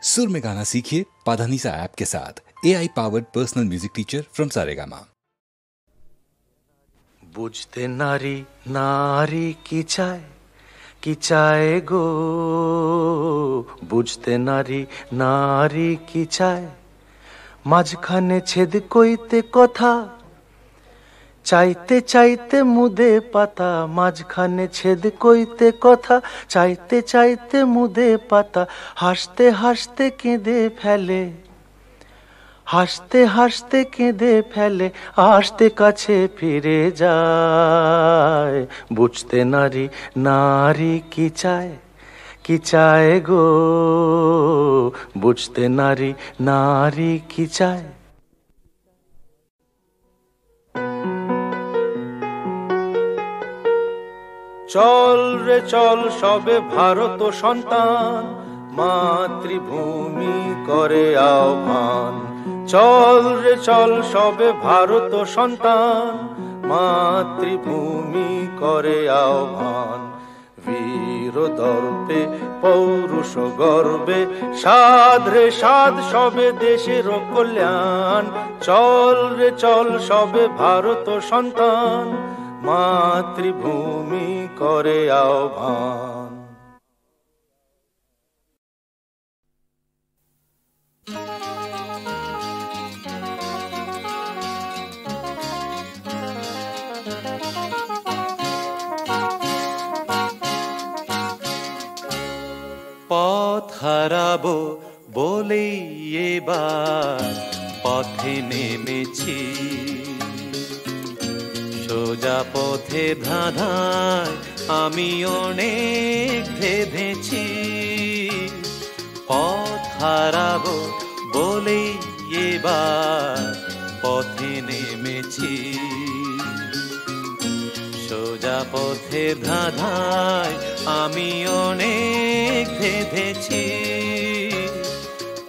सुर में गाना सीखिए पाधानीसा ऐप के साथ। AI powered personal music teacher from Saregama. বুঝতে নারী নারী কি চায়, কি চায় গো, বুঝতে নারী নারী কি চায়, মাঝখানে ছেদ কইতে কথা, চাইতে চাইতে মুদে পাতা, মাঝখানে ছেদ কইতে কথা, চাইতে চাইতে মুদে পাতা, হাসতে হাসতে কেঁদে ফেলে, হাসতে হাসতে কেঁদে ফেলে, আসতে কাছে ফিরে যায়। বুঝতে নারী নারী কি চায়, কি চায় গো, বুঝতে নারী নারী কি চায়। চল রে চল সবে ভারত সন্তান, মাতৃভূমি করে আহ্বান। চল রে চল সবে ভারত সন্তান, মাতৃভূমি করে আহ্বান। বীর দর্পে পৌরুষ গর্বে, সাধ রে সাধ সবে দেশের কল্যাণ। চল রে চল সবে ভারত সন্তান, মাতৃভূমি করে আহ্বান। পথ হারাবো বলেই এবার পথে নেমেছি, সোজা পথে ধাঁধায় আমি অনেক ভেবেছি। পথ হারাবো বলেই এবার পথে নেমেছি, সোজা পথে ধাঁধায় আমি অনেক ভেবেছি।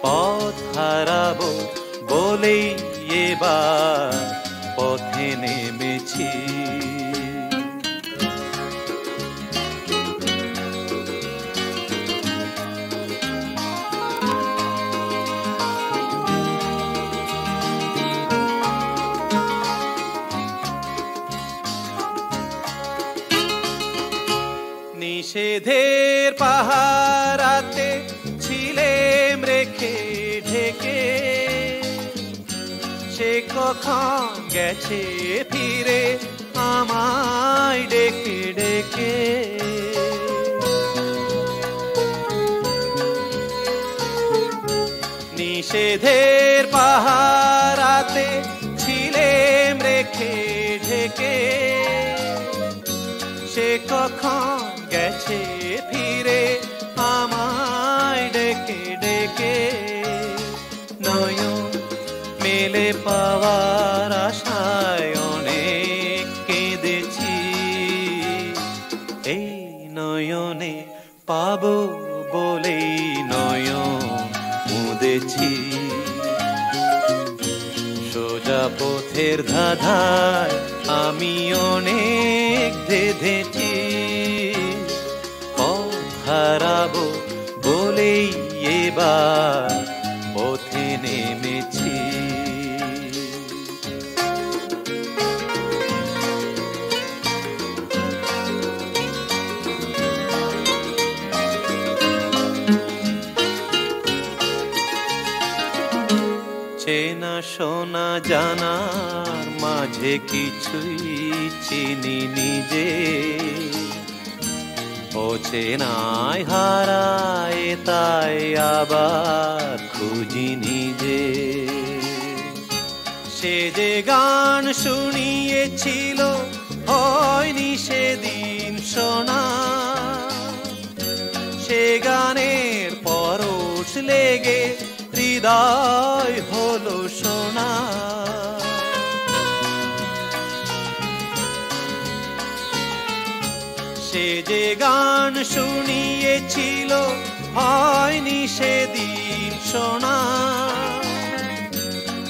পথ হারাবো বলেই এবার পথে নেমেছি। নিষেধের পাহারাতে ছিলেম রেখে ঢেকে, সে কখন গেছে ফিরে আমায় ডেকে ডেকে। নিষেধের পাহারাতে ছিলেম রেখে ঢেকে, সে কখন গেছে ফিরে আমায় ডেকে ডেকে। নয়ন মেলে পাওয়ার আশায় অনেক কেঁদেছি, এই নয়নে পাবো বলেই নয়ন মুদেছি। সোজা পথের ধাঁধায় আমি অনেক ধেঁধেছি, পথ হারাবো বলেই এবার পথে নেমেছি। চেনা শোনা জানার মাঝে কিছুই চিনি নিজে, অচেনায় হারায় তাই আবার খুঁজি নিজে। সে যে গান শুনিয়েছিল হয়নি সেদিন শোনা, সে গানের পরশ লেগে হৃদয় হলো সোনা। সে যে গান শুনিয়েছিল হয়নি সেদিন শোনা,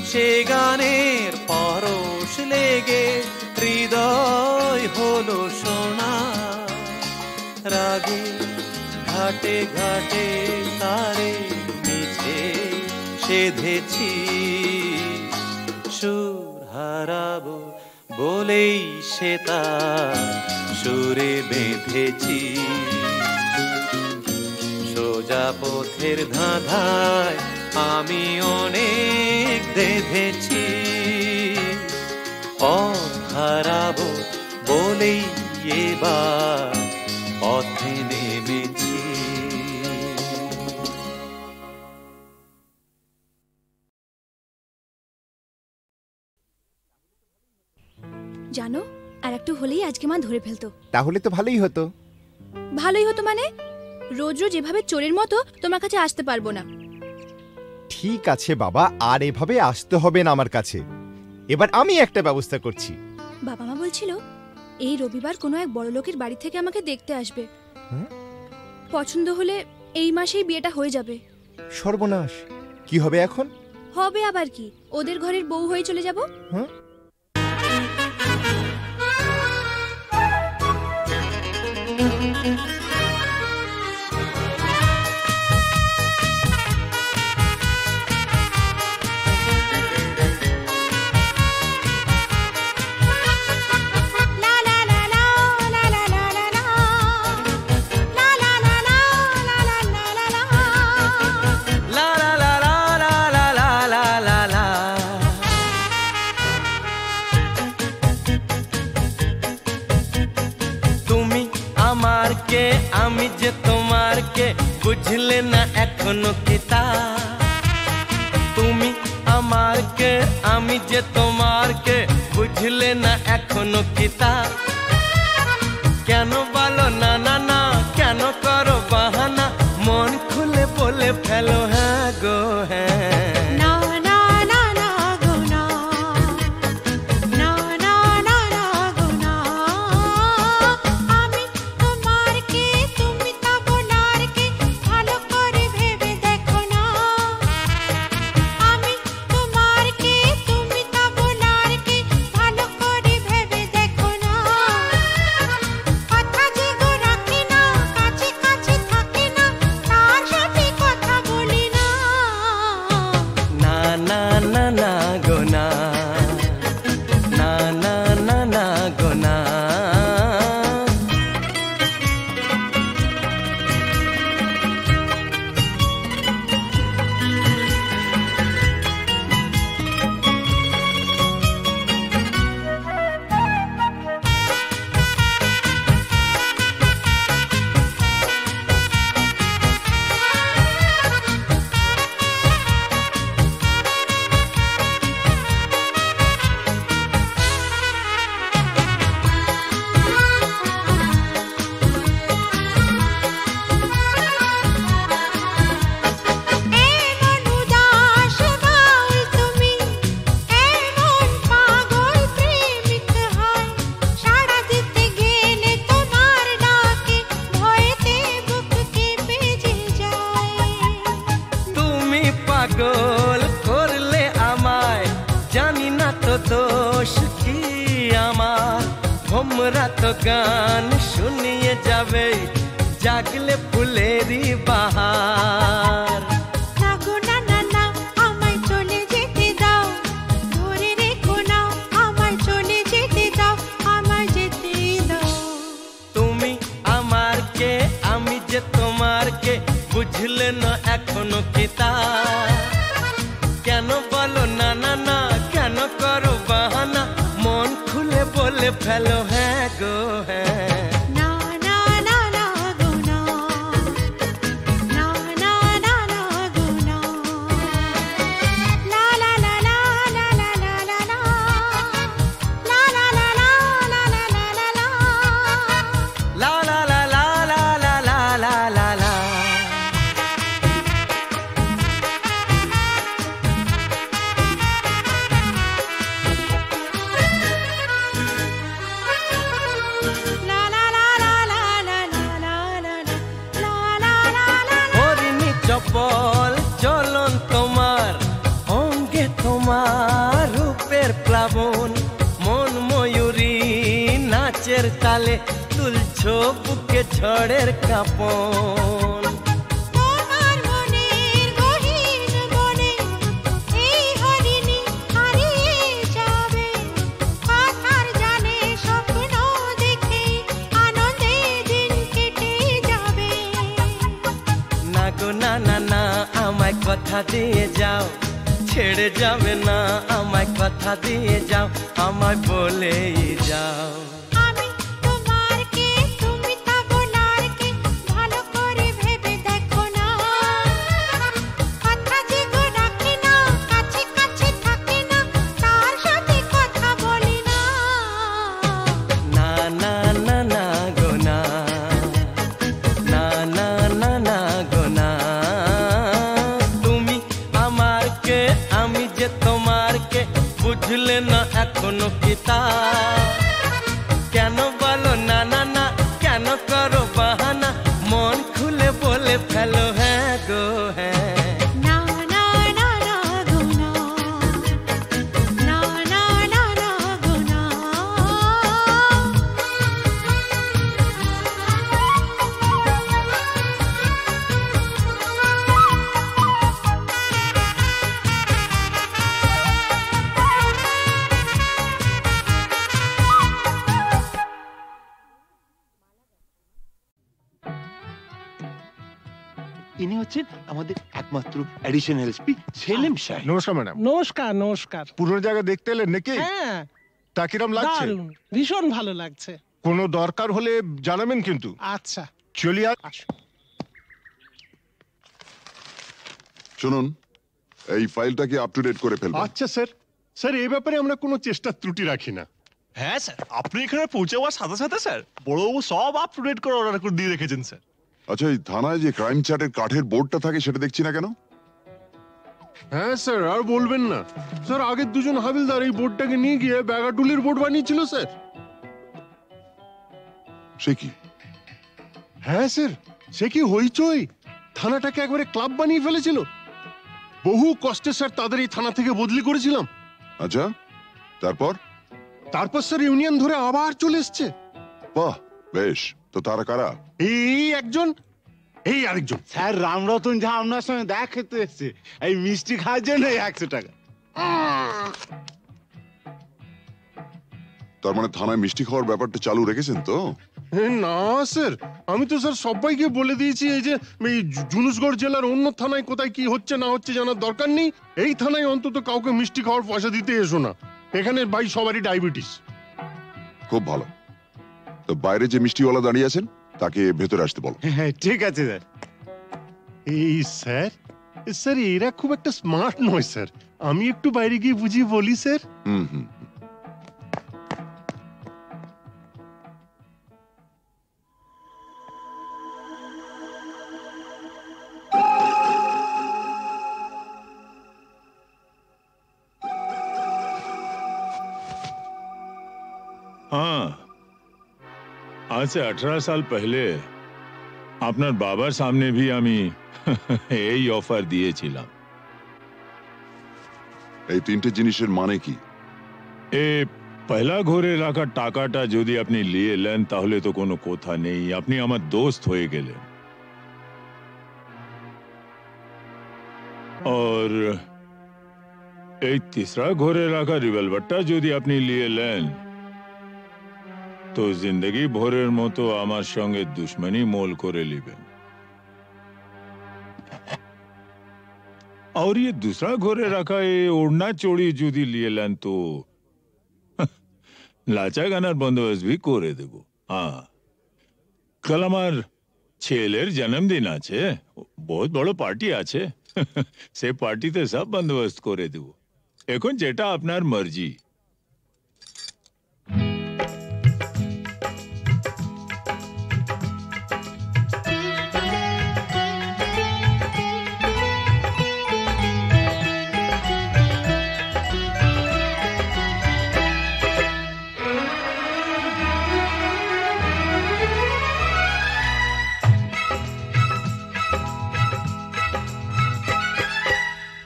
সে গানের পরশ লেগে হৃদয় হলো সোনা। রাগে ঘাটে ঘাটে তারে মিছে সেধেছি, সুর হারাবো বলেই সে তার সুরে বেঁধেছি। সোজা পথের ধাঁধায় আমি অনেক দেধেছি, পথ হারাবো বলেই এবার পথে নেমেছি। জানো, আর একটু হলেই আজকে মা ধরে ফেলতো। তাহলে তো ভালোই হতো। ভালোই হতো মানে? রোজ রোজ এভাবে চোরের মতো তোমার কাছে আসতে পারবো না। ঠিক আছে বাবা, আর এভাবে আসতে হবে না আমার কাছে। এবার আমি একটা ব্যবস্থা করছি। বাবা মা বলছিল এই রবিবার কোনো এক বড় লোকের বাড়ি থেকে আমাকে দেখতে আসবে। পছন্দ হলে এই মাসেই বিয়েটা হয়ে যাবে। সর্বনাশ, কি হবে এখন? হবে আবার কি, ওদের ঘরের বউ হয়ে চলে যাব। আমি যে তোমার কে বুঝলে না এখনো কিতা, তুমি আমার কে আমি যে তোমার কে বুঝলে না এখনো কিতা। কেন বলো না না না, কেন করো বাহানা, মন খুলে বলে ফেলো হ্যাঁ গো হ্যাঁ। পাগল করলে আমায়, জানি না তো দোষ কি আমার। ভোমরা তো গান শুনিয়ে যাবে, জাগলে ফুলেরই বাহার। তুমি আমার কে আমি যে তোমার কে বুঝলে না এখনো কিতা। কেন বলো না না না, কেন করো বাহানা, মন খুলে বলে ফেলো হ্যাঁ গো হ্যাঁ। চপল চলন তোমার, অঙ্গে তোমার রূপের প্লাবন। মন ময়ূরী নাচের তালে তুলছো বুকে ঝড়ের কাঁপন। কথা দিয়ে যাও, ছেড়ে যাবে না আমায়, কথা দিয়ে যাও, আমায় বলেই যাও। বুঝলে না এখনো কিতা, কেন বলো না না না, কেন করো বাহানা, মন খুলে বলে ফেলো হ্যাঁ গো হ্যাঁ। ইনি হচ্ছেন আমাদের একমাত্র অ্যাডিশনাল এসপি সেলিম সাহেব। নমস্কার ম্যাডাম। নমস্কার নমস্কার। পুরনো জায়গা দেখতে এলেন নাকি? হ্যাঁ, তা কিরম লাগছে? দারুণ, ভীষণ ভালো লাগছে। কোনো দরকার হলে জানাবেন কিন্তু। আচ্ছা চলি আর শুনুন, এই ফাইলটা কি আপ টু ডেট করে ফেলবেন? আচ্ছা স্যার। স্যার এই ব্যাপারে আমরা কোনো চেষ্টা ত্রুটি রাখি না। হ্যাঁ স্যার, আপনি এখানে পৌঁছে যাওয়ার সাথে সাথে স্যার বড়বাবু সব আপ টু ডেট করে অর্ডার করে দিয়ে রেখেছেন স্যার। আচ্ছা, এই থানায় যে ক্রাইম চ্যাটের কাঠের বোর্ডটা থাকে সেটা দেখছি না কেন? হ্যাঁ স্যার, আর বলবেন না স্যার, আগের দুজন হাবিলদার এই বোর্ডটাকে নিয়ে গিয়ে ব্যাগাটুলির বোর্ড বানিয়েছিল স্যার। সে কি? হ্যাঁ স্যার, সে কি হইচই, থানাটাকে একবারে ক্লাব বানিয়ে ফেলেছিল। বহু কষ্টে স্যার তাদের এই থানা থেকে বদলি করেছিলাম। আচ্ছা, তারপর? তারপর স্যার ইউনিয়ন ধরে আবার চলে এসছে। বাহ, বেশ। তো তারা কারা? এই একজন, এই আরেকজন। স্যার রামরতন যা আপনার সঙ্গে দেখা খেতে এসছে, এই মিষ্টি খাওয়ার জন্য 100 টাকা। তার মানে থানায় মিষ্টি খাওয়ার ব্যাপারটা চালু রেখেছেন তো? না স্যার, আমি তো স্যার সবাইকে বলে দিয়েছি এই যে এই জুনুসগড় জেলার অন্য থানায় কোথায় কি হচ্ছে না হচ্ছে জানার দরকার নেই। এই থানায় অন্তত কাউকে মিষ্টি খাওয়ার পয়সা দিতে এসো না। এখানে ভাই সবারই ডায়াবেটিস। খুব ভালো। তো বাইরে যে মিষ্টিওয়ালা দাঁড়িয়ে আছেন তাকে ভেতরে আসতে বলো। হ্যাঁ ঠিক আছে স্যার। এই স্যার, স্যার এরা খুব একটা স্মার্ট নয় স্যার, আমি একটু বাইরে গিয়ে বুঝিয়ে বলি স্যার। হুম হুম। हाँ, आज से 18 साल पहले আপনার বাবার সামনে भी আমি এই অফার দিয়েছিলাম। এই তিনটে জিনিসের মানে কি? এই পয়লা ঘরে রাখা টাকাটা যদি আপনি নিয়ে নেন তাহলে তো কোনো কথা নেই, আপনি আমার দোস্ত হয়ে গেলেন। और এই तीसरा ঘরে রাখা রিভলভারটা যদি আপনি নিয়ে নেন তো जिंदगी ভরের মতো আমার সঙ্গে দুশমনি মোল করে নেবেন। और ये दूसरा घरे रखा ये ओढ़ना चोड़ी जुदी लिए लें तो लाचा गानार बंदोबस्त भी करे देबो। हाँ, कल আমার ছেলের জন্মদিন আছে, বহুত বড় পার্টি আছে, সে পার্টিতে সব বন্দোবস্ত করে দেব। এখন যেটা আপনার মর্জি।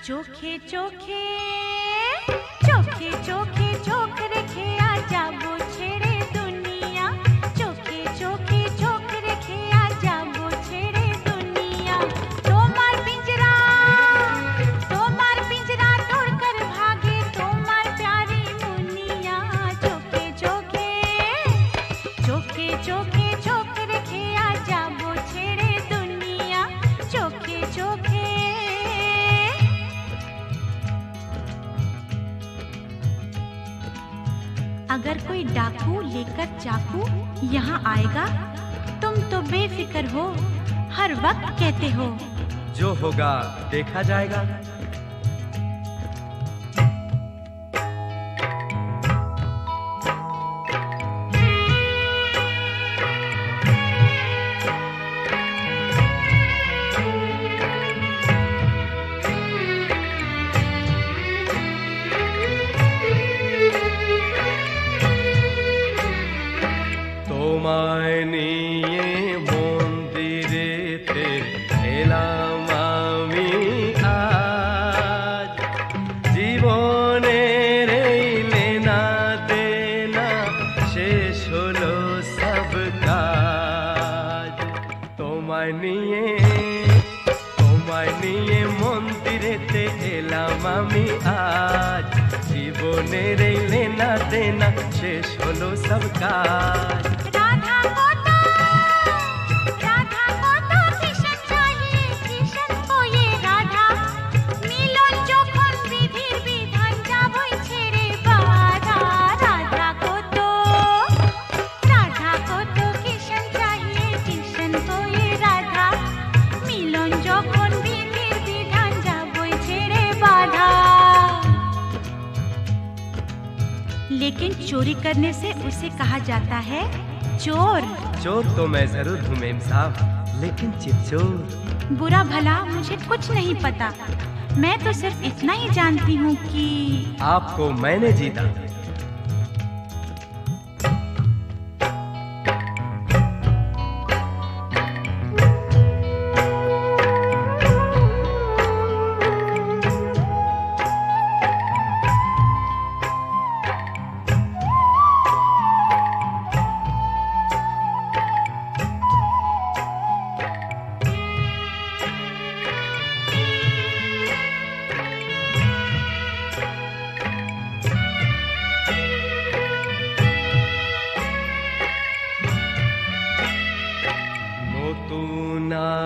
চোখে চোখে চোখে চোখে চোখ রেখে আজ যাবো ছেড়ে দুনিয়া, চোখে চোখে চোখ রেখে আজ যাবো ছেড়ে দুনিয়া। তোমার পিंजरा तोड़कर भागे তোমার प्यारी मुनिया, চোখে চোখে চোখে চোখে চোখ রেখে আজ যাবো ছেড়ে দুনিয়া, চোখে চোখে अगर कोई डाकू लेकर चाकू यहाँ आएगा, तुम तो बेफिक्र हो, हर वक्त कहते हो जो होगा देखा जाएगा। তোমায় নিয়ে মন্দিরেতে এলাম আমি আজ, জীবনের এই লেনা দেনা শেষ হলো সব কাজ। তোমায় নিয়ে মন্দিরেতে এলাম আমি আজ, জীবনের এই লেনা দেনা শেষ হলো সব কাজ। लेकिन चोरी करने से उसे कहा जाता है चोर। चोर तो मैं जरूर हूँ मेम साहब, लेकिन चितचोर। बुरा भला मुझे कुछ नहीं पता, मैं तो सिर्फ इतना ही जानती हूँ कि आपको मैंने जीता।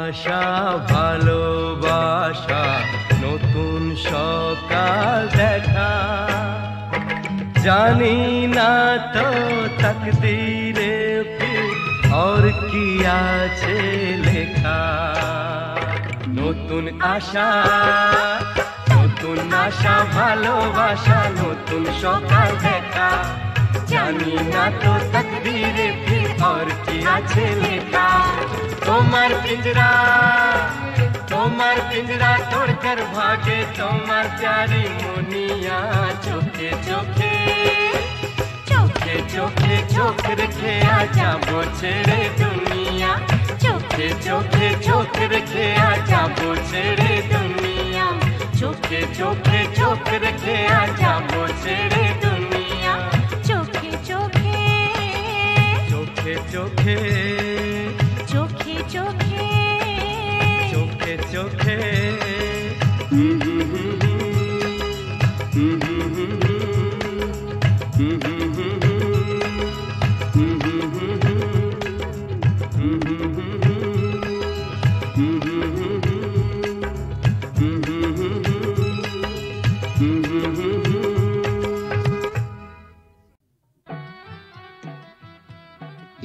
আশা ভালোবাসা নতুন সকাল দেখা, জানি না তো তকদীরে ফির और কি আছে লেখা। নতুন আশা ভালোবাসা নতুন সকাল দেখা, জানি না তো তকদীরে ফির और কি আছে লেখা। তোমার পিঞ্জরা तोड़कर भागे তোমার प्यारी मुनिया, चोखे चोखे चोख रखे आजा वो छेड़े दुनिया, चोखे चोख रखे आजा वो छेड़े दुनिया, चोखे चोख रखे आजा वो छेड़े दुनिया, चोखे चोखे चोखे चोखे चोखे चोखे चोखे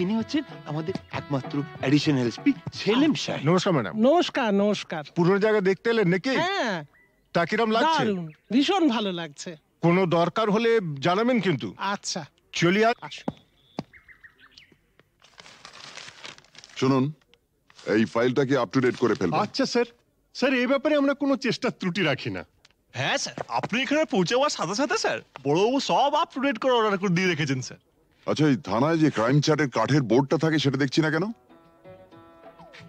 ইনি হচ্ছেন আমাদের একমাত্র অ্যাডিশনাল এসপি সেলিম সাহেব। নমস্কার ম্যাডাম। নমস্কার নমস্কার। পুরো জায়গা দেখতে এলেন নাকি? হ্যাঁ। তা কিরম লাগছে? দারুণ, ভীষণ ভালো লাগছে। কোনো দরকার হলে জানাবেন কিন্তু। আচ্ছা চলি আর শুনুন, এই ফাইলটাকে আপ টু ডেট করে ফেলবেন। আচ্ছা স্যার। স্যার এই ব্যাপারে আমরা কোনো চেষ্টা ত্রুটি রাখি না। হ্যাঁ স্যার, আপনি এখানে পৌঁছে যাওয়ার সাথে সাথে স্যার বড়বাবু সব আপ টু ডেট করে অর্ডার করে দিয়ে রেখেছেন স্যার। আচ্ছা, এই থানায় যে ক্রাইম চার্টের কাঠের বোর্ডটা থাকে সেটা দেখছি না কেন?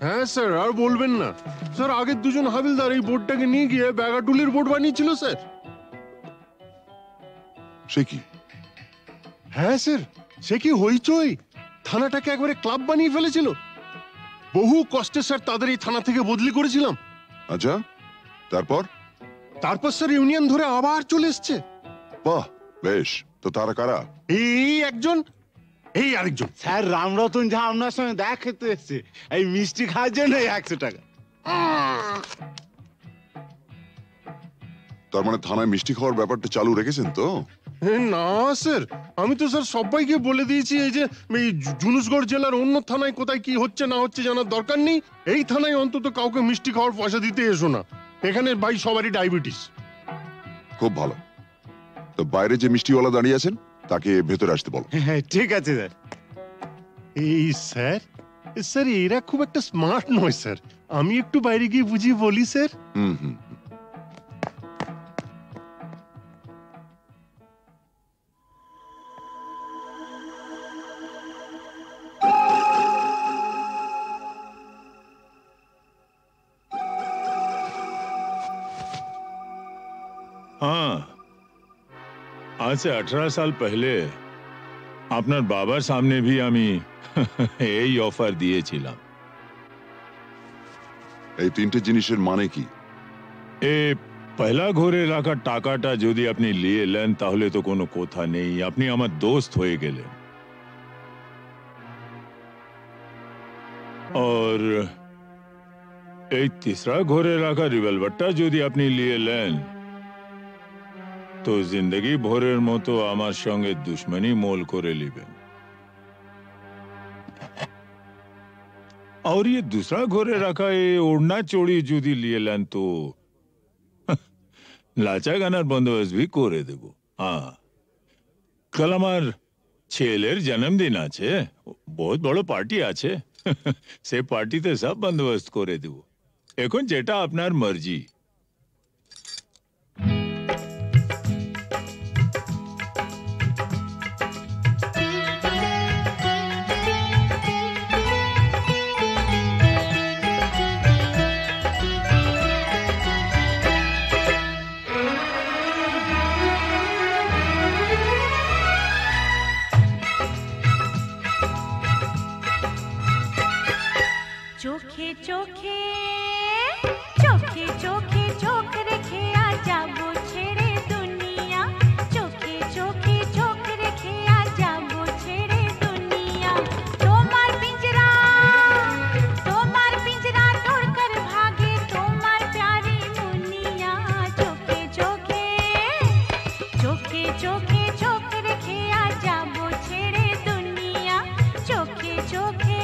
হ্যাঁ স্যার, আর বলবেন না স্যার, আগের দুজন হাবিলদার এই বোর্ডটাকে নিয়ে গিয়ে ব্যাগাটুলির বোর্ড বানিয়েছিল স্যার। সে কি? হ্যাঁ স্যার, সে কি হইচই, থানাটাকে একবারে ক্লাব বানিয়ে ফেলেছিল। বহু কষ্টে স্যার তাদের এই থানা থেকে বদলি করেছিলাম। আচ্ছা, তারপর স্যার ইউনিয়ন ধরে আবার চলে এসছে। বাহ, বেশ। তো তারা কারা? এই একজন, এই আরেকজন। স্যার রামরতন ঝা আপনার সঙ্গে দেখা খেতে এসছে, এই মিষ্টি খাওয়ার জন্য 100 টাকা। তার মানে থানায় মিষ্টি খাওয়ার ব্যাপারটা চালু রেখেছেন তো? না স্যার, আমি তো স্যার সবাইকে বলে দিয়েছি এই যে এই জুনুসগড় জেলার অন্য থানায় কোথায় কি হচ্ছে না হচ্ছে জানার দরকার নেই। এই থানায় অন্তত কাউকে মিষ্টি খাওয়ার পয়সা দিতে এসো না। এখানে ভাই সবারই ডায়াবেটিস। খুব ভালো। তো বাইরে যে মিষ্টিওয়ালা দাঁড়িয়ে আছেন তাকে ভেতরে আসতে বলো। হ্যাঁ ঠিক আছে স্যার। এই স্যার, স্যার এরা খুব একটা স্মার্ট নয় স্যার। আমি একটু বাইরে গিয়ে বুঝিয়ে বলি স্যার। হুম হুম। हाँ, आज से 18 साल पहले আপনার বাবার সামনে भी আমি এই অফার দিয়েছিলাম। এই তিনটে জিনিসের মানে কি? এই পয়লা ঘরে রাখা টাকাটা যদি আপনি নিয়ে নেন তাহলে তো কোনো কথা নেই, আপনি আমার দোস্ত হয়ে গেলেন। और এই तीसरा ঘরে রাখা রিভলভারটা যদি আপনি নিয়ে নেন তো जिंदगी ভরের মতো আমার সঙ্গে দুশমনি মোল করে নেবেন। और ये दूसरा ঘরে রাখা এই ওড়না চড়ি যদি নিয়ে নেন তো লাচা গানার বন্দোবস্ত भी করে দেব। হ্যাঁ, কাল আমার ছেলের জন্মদিন আছে, বহুত বড় পার্টি আছে, সে পার্টিতে সব বন্দোবস্ত করে দেব। এখন যেটা আপনার মর্জি। চোখে চোখে চোখে চোখে চোখ রেখে আ যাবো ছেড়ে দুনিয়া, চোখে চোখে চোখ রেখে আ যাবো ছেড়ে দুনিয়া। তোমার পিंजरा तोड़ कर भागे তোমার प्यारी मुनिया, চোখে চোখে চোখে চোখে চোখ রেখে আ যাবো ছেড়ে দুনিয়া, চোখে চোখে।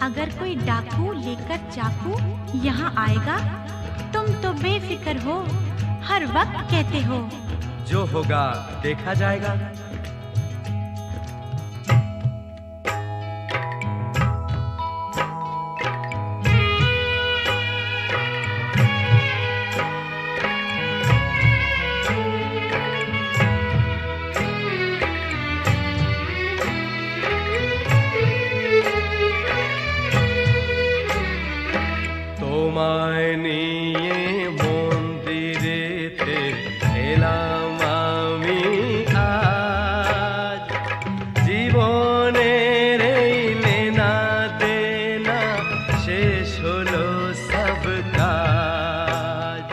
अगर कोई डाकू लेकर चाकू यहाँ आएगा तुम तो बेफिक्र हो, हर वक्त कहते हो जो होगा देखा जाएगा। তোমায় নিয়ে মন্দিরেতে এলাম আমি আজ, জীবনের এই লেনা দেনা শেষ হলো সব কাজ।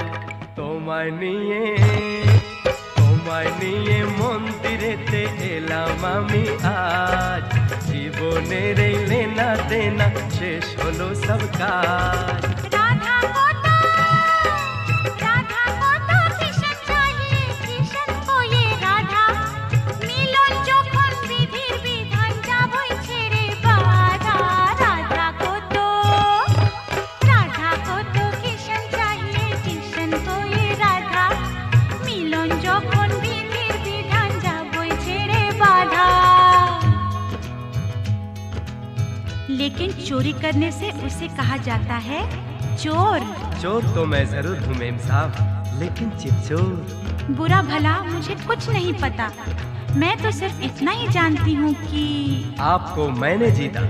তোমায় নিয়ে মন্দিরেতে এলাম আমি আজ, জীবনের এই লেনা দেনা শেষ হলো সব কাজ। लेकिन चोरी करने से उसे कहा जाता है चोर। चोर तो मैं जरूर हूँ मेम साहब, लेकिन चिपचोर। बुरा भला मुझे कुछ नहीं पता, मैं तो सिर्फ इतना ही जानती हूँ कि आपको मैंने जीता।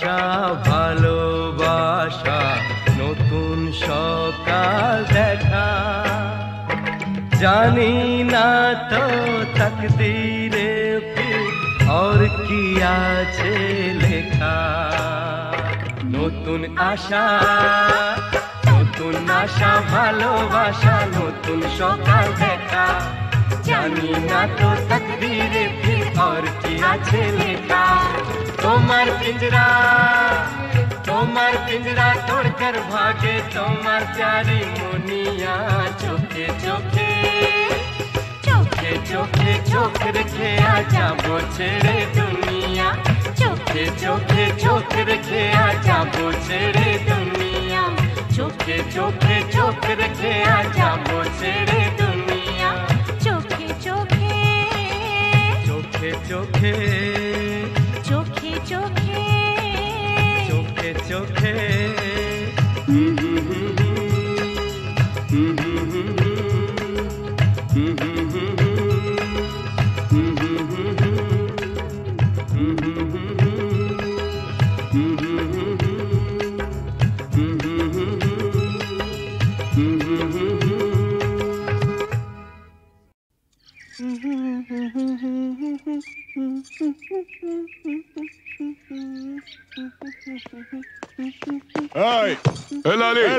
আশা ভালোবাসা নতুন সকাল দেখা জানি না তো তকদীরে ফির और কি আছে লেখা নতুন আশা ভালোবাসা নতুন সকাল দেখা জানি না তো তকদীরে ফির और কি আছে লেখা তোমার পিंजरा तोड़कर भागे তোমার प्यारी मुनिया चोखे चोखे चोखे चोखे चोख रखे आजा वो छेड़े दुनिया चोखे चोखे चोख रखे आजा वो छेड़े दुनिया चोखे चोखे चोख रखे आजा वो छेड़े दुनिया चोखे चोखे चोखे चोखे चोखे चोखे चोखे चोखे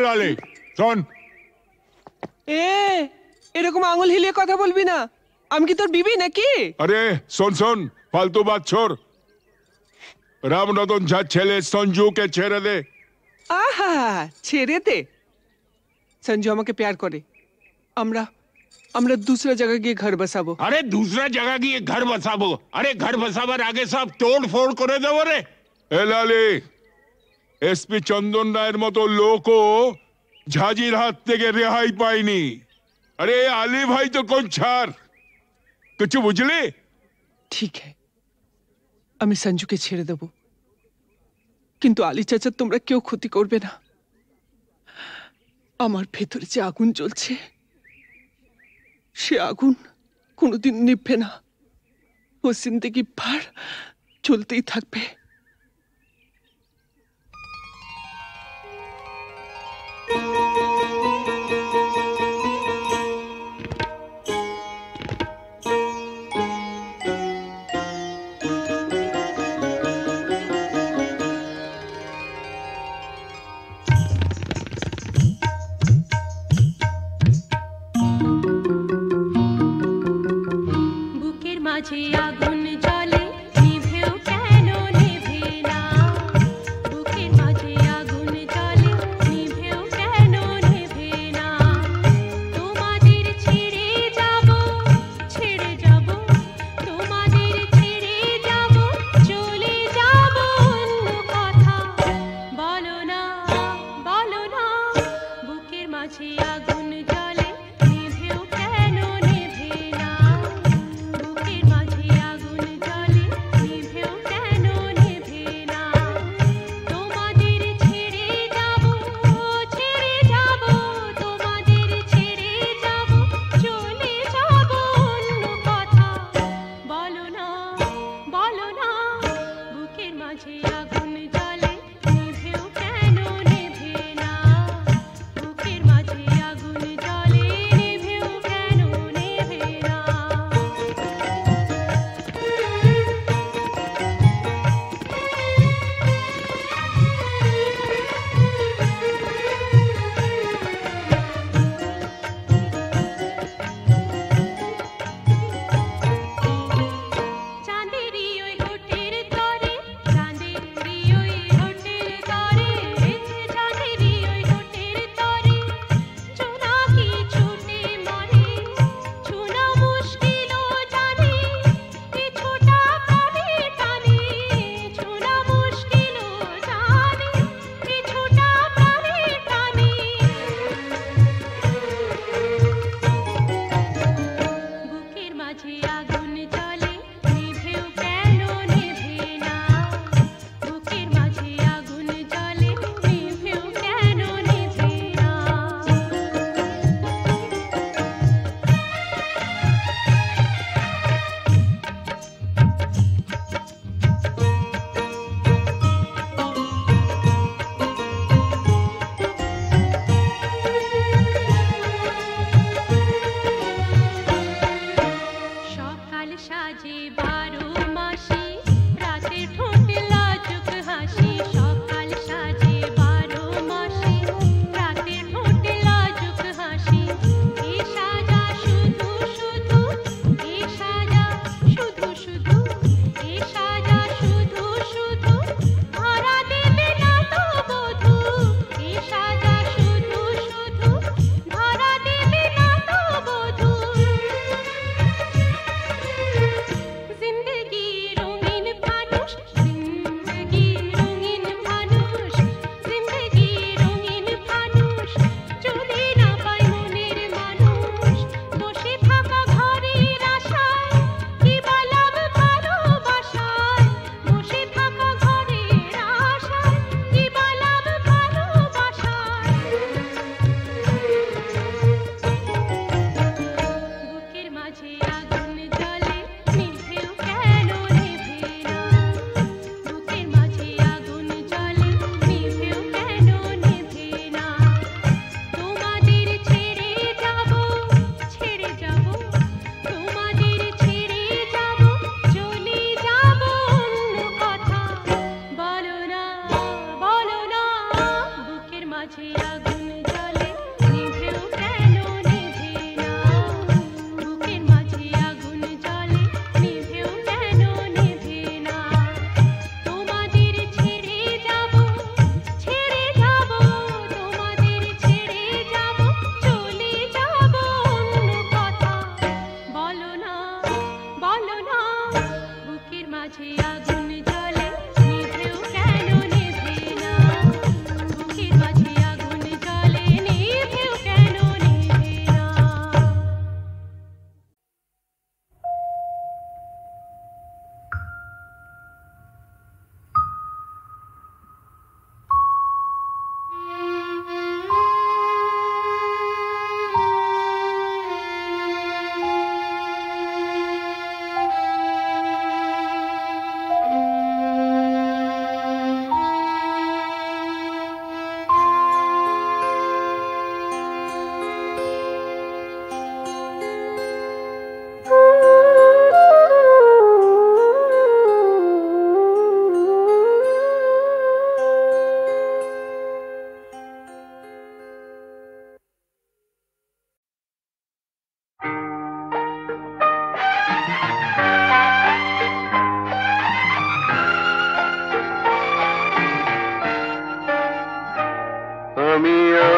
লালি শোন এরকম আঙুল হিলিয়ে কথা বলবি না আমি কি তোর বিবি নাকি আরে শোন শোন ফালতু বাত ছোড় রামরতন ঝা ছেলে সঞ্জুকে ছেড়ে দে আহা ছেড়ে দে সঞ্জু আমাকে প্যার করে আমরা আমরা दूसरा जगह গিয়ে ঘর বসাবো আরে दूसरा जगह গিয়ে ঘর বসাবো আরে ঘর বসাবার আগে সব তোড় ফোড় করে দেবো রে এ লালি এসপি চন্দন রায়ের মতো লোকও ঝাঁঝির হাত থেকে রেহাই পায়নি আরে আলী ভাই তো কোন ছাড় কিছু বুঝলি ঠিক है আমি সঞ্জুকে ছেড়ে দেব কিন্তু আলী চাচা তোমরা কেউ ক্ষতি করবে না আমার ভেতরে যে আগুন জ্বলছে সে আগুন কোনোদিন নিভবে না ও জিন্দেগি ভর জ্বলতেই থাকবে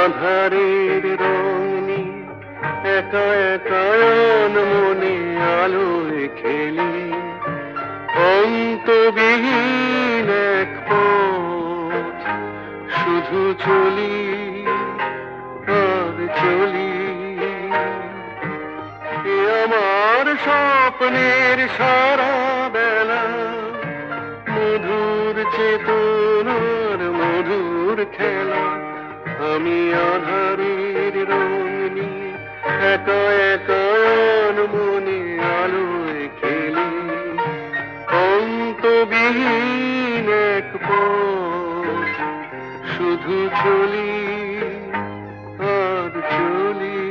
আধারের রং নিয়ে একা একা মনে আলোয় খেলি, অন্তবিহীন এক পথ শুধু চলি আর চলি। এ আমার স্বপ্নের সারা বেলা, মধুর চেতনার মধুর খেলা। আমি আধারের রং নিয়ে একা একা মনে আলোয় খেলি, অন্তবিহীন এক পথ শুধু চলি আর চলি।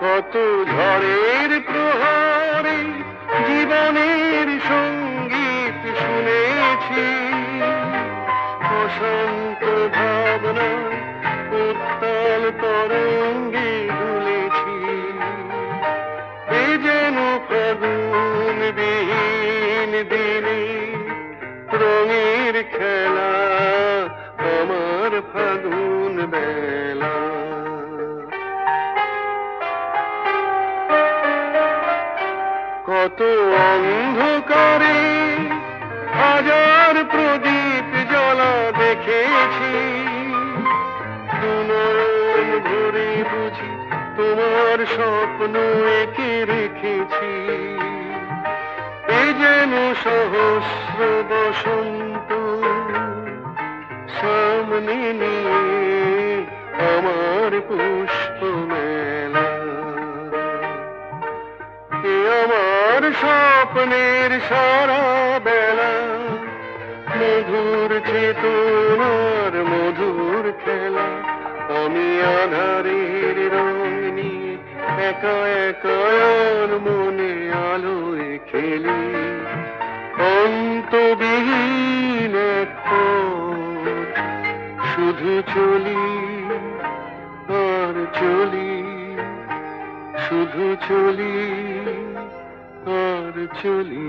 কত ঝড়ের প্রহরে জীবনের সঙ্গীত শুনেছি, অশান্ত ভাবনা উত্তাল তরঙ্গে দুলেছি। এ যেন ফাগুন বিহীন দিনে রঙের খেলা, আমার ফাগুন বেলা। কত অন্ধকারে হাজার প্রদীপ জ্বলা দেখেছি, দুনয়ন ভরে বুঝি তোমার স্বপ্ন এঁকে রেখেছি। এ যেন সহস্র বসন্ত সামনে নিয়ে আমার পুষ্প মেলা। এ আমার স্বপ্নের সারা বেলা, মধুর চেতনার মধুর খেলা। আমি আধারের রং নিয়ে একা একা মনে আলোয় খেলি, অন্তবিহীন এক পথ শুধু চলি আর চলি, শুধু চলি আর চলি।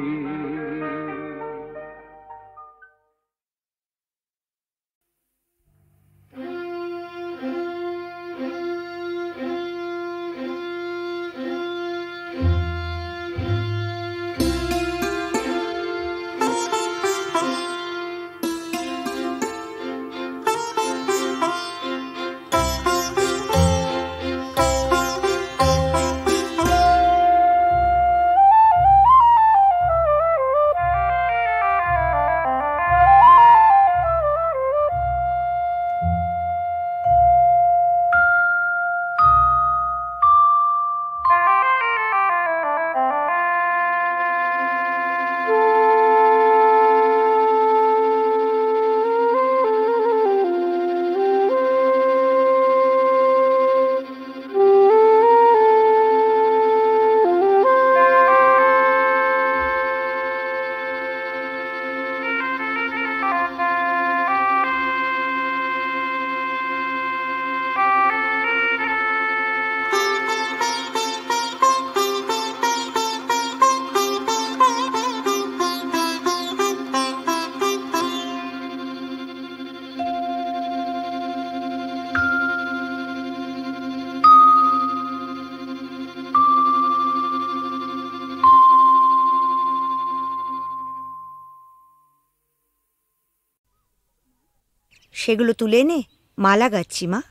সেগুলো তুলে এনে মালা গাচ্ছি মা।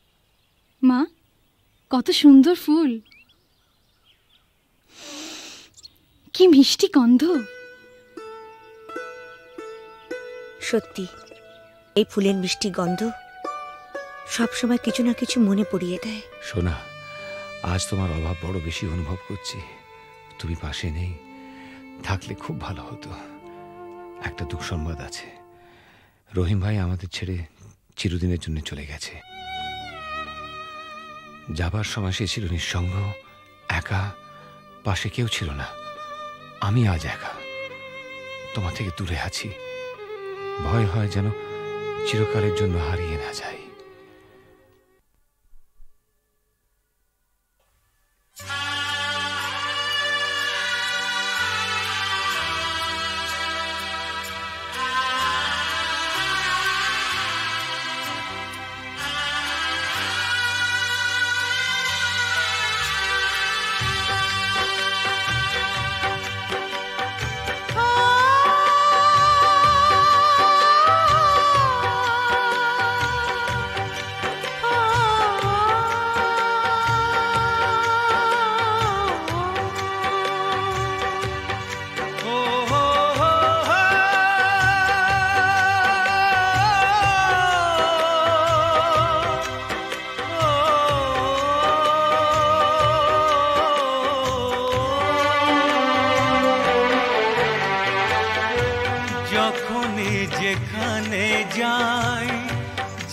মা, কত সুন্দর ফুল, কি মিষ্টি গন্ধ। সত্যি এই ফুলের মিষ্টি গন্ধ সবসময় কিছু না কিছু মনে পড়িয়ে দেয়। সোনা, আজ তোমার অভাব বড় বেশি অনুভব করছি। তুমি পাশে নেই, থাকলে খুব ভালো হতো। একটা দুঃসংবাদ আছে, রহিম ভাই আমাদের ছেড়ে চিরদিনের জন্য চলে গেছে। যাবার সময় সে ছিল নিঃসঙ্গ, একা, পাশে কেউ ছিল না। আমি আজ একা, তোমার থেকে দূরে আছি। ভয় হয় যেন চিরকালের জন্য হারিয়ে না যাই।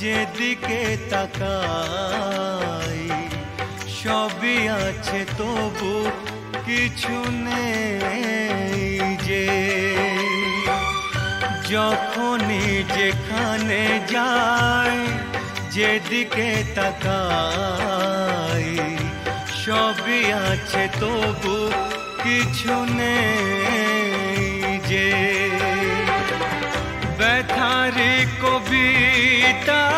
যেদিকে তাকাই সবই আছে, তবু কিছু নেই যে। যখনই যেখানে যাই, যেদিকে তাকাই সবই আছে, তবু কিছু নেই যে। ব্যথারি কবিতায়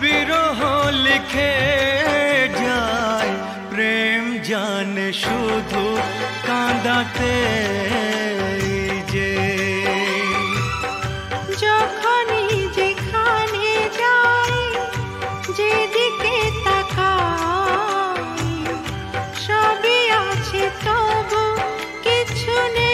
বিরহ লিখে যায়, প্রেম জানে শুধু কাঁদাতে যে। যখনই যেখানে যাই, যেদিকে তাকাই সবই আছে, তবু কিছু নেই।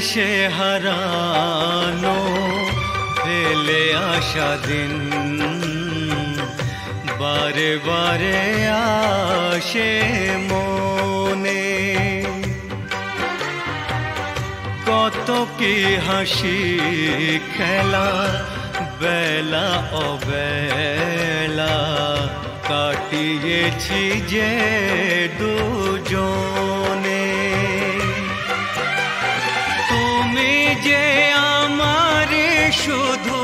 সে হারানো ফেলে আসা দিন বারে বারে আসে মনে। কত কি হাসি খেলা বেলা অবেলা কাটিয়েছি যে দুজনে। তুমি যে আমার শুধু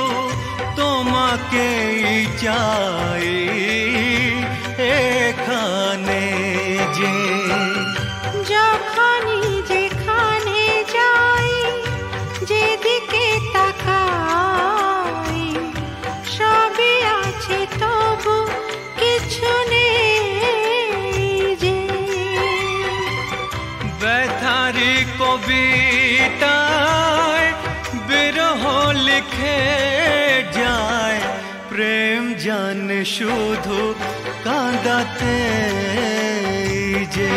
তোমাকেই চাই এখানে যে। যখনই যেখানে যাই, যেদিকে তাকাই সবই আছে, তবু কিছু নেই যে। ব্যথারি কবিতায় বিরহ লিখে জানে শুধু কাঁদাতে যে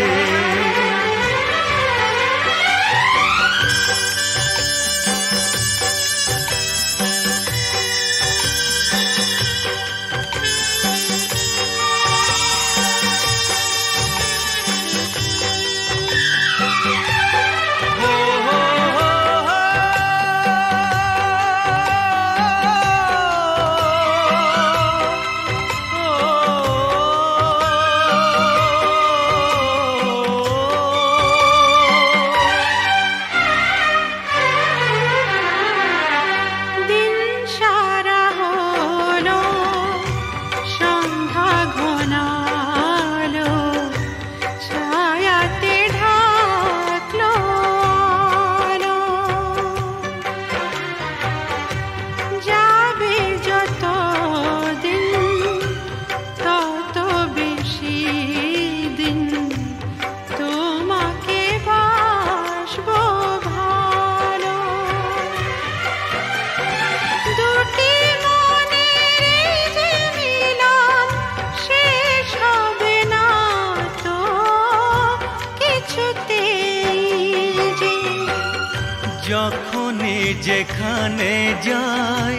যখনই যেখানে যাই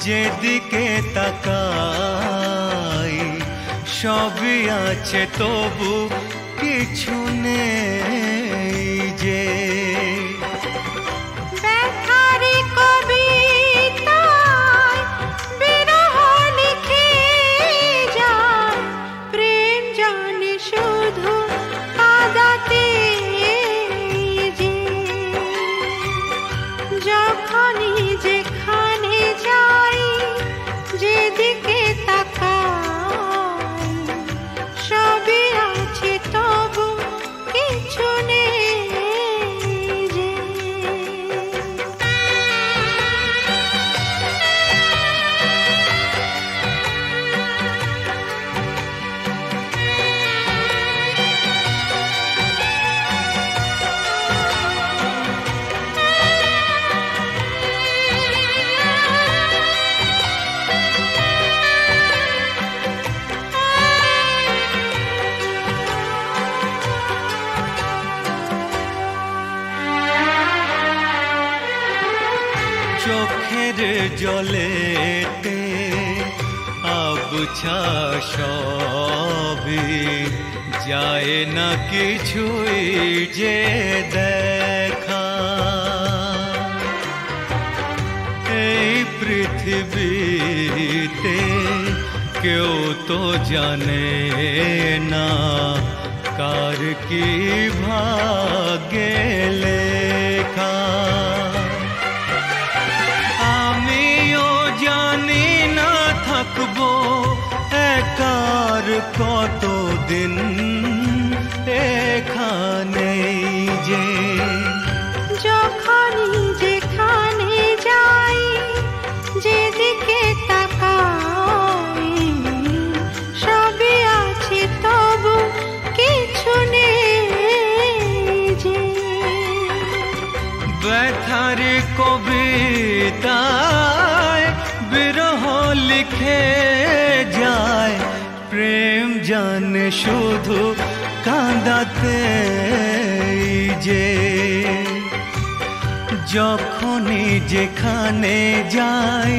যেদিকে তাকাই সবই আছে তবু কিছু নেই যে ব্যথারি কবিতায় বিরহ লিখে যায় প্রেম জানে শুধু কাঁদাতে যে যখনই যেখানে যাই যেদিকে তাকাই সবই আছে তবু কিছু নেই যে চোখের জলেতে আবছা সবই যায় না কিছুই যে দেখা এই পৃথিবীতে কেউ তো জানে না কার কি ভাগ্যে লেখা আমিও জানি না থাকবো একার কতদিন এখানে যে যখনই যেখানে যাই যেদিকে তাকাই সবই আছে তবু কিছু নেই যে ব্যথার কবিতায় বিরহ লিখে যায় প্রেম জানে শুধু কাঁদাতে যে যখনই যেখানে যাই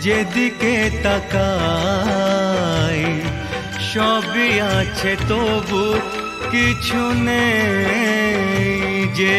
যেদিকে তাকাই সবই আছে তবু কিছু নেই যে